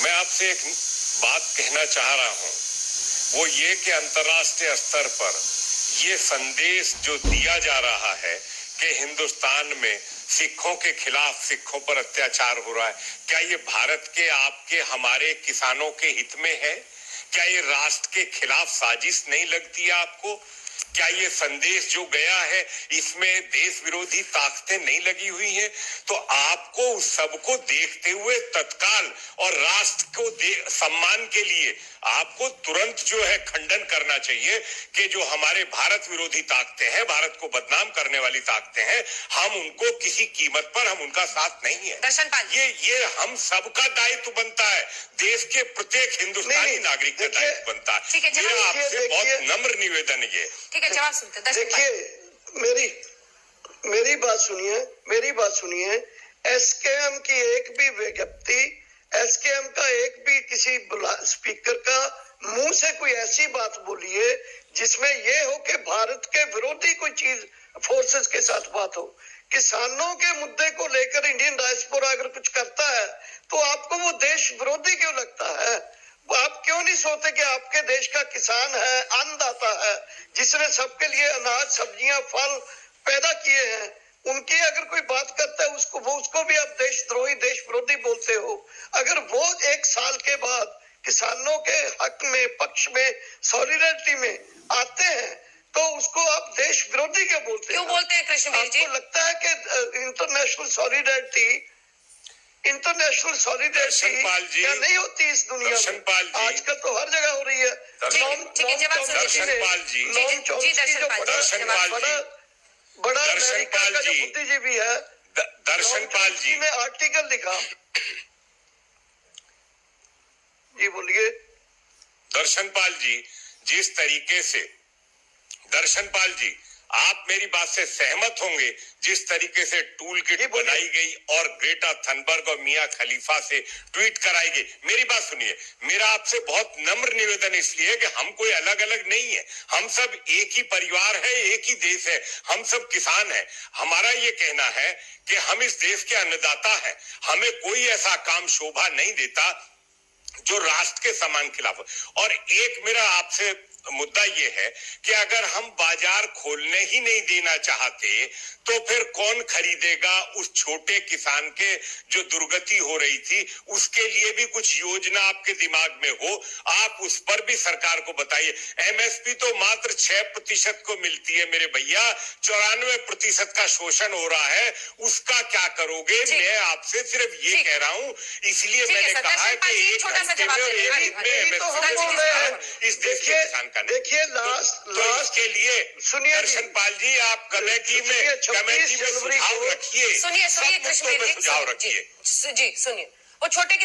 मैं आपसे एक बात कहना चाह रहा हूं, वो ये कि अंतर्राष्ट्रीय स्तर पर ये संदेश जो दिया जा रहा है कि हिंदुस्तान में सिखों के खिलाफ सिखों पर अत्याचार हो रहा है, क्या ये भारत के, आपके, हमारे किसानों के हित में है? क्या ये राष्ट्र के खिलाफ साजिश नहीं लगती है आपको? क्या ये संदेश जो गया है इसमें देश विरोधी ताकतें नहीं लगी हुई हैं? तो आपको उस सबको देखते हुए तत्काल और राष्ट्र को सम्मान के लिए आपको तुरंत जो है खंडन करना चाहिए कि जो हमारे भारत विरोधी ताकतें हैं, भारत को बदनाम करने वाली ताकतें हैं, हम उनको किसी कीमत पर हम उनका साथ नहीं है। दर्शनपाल, ये हम सबका दायित्व बनता है, देश के प्रत्येक हिंदुस्तानी नागरिक का दायित्व बनता है। ठीक है, मेरा आपसे बहुत नम्र निवेदन है। ठीक है, जवाब सुनते हैं। देखिए, मेरी बात सुनिए। एसकेएम की एक भी विज्ञप्ति, एसकेएम का एक भी किसी स्पीकर का मुंह से कोई ऐसी बात बोलिए जिसमें ये हो कि भारत के विरोधी कोई चीज फोर्सेस के साथ बात हो। किसानों के मुद्दे को लेकर इंडियन डायस्पोरा अगर कुछ करता है तो आपको वो देश विरोधी क्यों लगता है? आप क्यों नहीं सोचते कि आपके देश का किसान है, अन्नदाता है, जिसने सबके लिए अनाज, सब्जियां, फल पैदा किए हैं, उनकी अगर कोई बात करता है उसको भी आप देशद्रोही, देश विरोधी बोलते हो। अगर वो एक साल के बाद किसानों के हक में, पक्ष में, सॉलिडरिटी में आते हैं तो उसको आप देश विरोधी क्यों बोलते हैं? क्यों बोलते हैं कृष्णवीर जी? आपको लगता है कि इंटरनेशनल सॉलिडरिटी क्या नहीं होती इस दुनिया में? आजकल तो हर जगह हो रही है। बड़ा अमेरिका का जो बुद्धिजीवी है, दर्शनपाल जी ने आर्टिकल लिखा। जी बोलिए। दर्शनपाल जी, जिस तरीके से, दर्शनपाल जी, आप मेरी बात से सहमत होंगे, जिस तरीके से टूल किट बनाई गई और ग्रेटा थनबर्ग और मियां खलीफा से ट्वीट कराई गई। मेरी बात सुनिए, मेरा आपसे बहुत नम्र निवेदन इसलिए कि हम कोई अलग अलग नहीं है, हम सब एक ही परिवार है, एक ही देश है, हम सब किसान हैं। हमारा ये कहना है कि हम इस देश के अन्नदाता हैं, हमें कोई ऐसा काम शोभा नहीं देता जो राष्ट्र के सम्मान खिलाफ। और एक मेरा आपसे मुद्दा ये है कि अगर हम बाजार खोलने ही नहीं देना चाहते तो फिर कौन खरीदेगा? उस छोटे किसान के जो दुर्गति हो रही थी उसके लिए भी कुछ योजना आपके दिमाग में हो, आप उस पर भी सरकार को बताइए। एमएसपी तो मात्र 6% को मिलती है मेरे भैया, 94% का शोषण हो रहा है, उसका क्या करोगे? मैं आपसे सिर्फ ये कह रहा हूँ, इसलिए मैंने कहा है कि एक घंटे में और एक दिन में एमएसपी इस देश के किसान का। देखिए, लास्ट के लिए सुनिए दर्शनपाल जी, आप कमेटी में सुझाव रखिए, सुनिए कृष्णवीर जी, सुझाव रखिए जी सुनिए। वो छोटे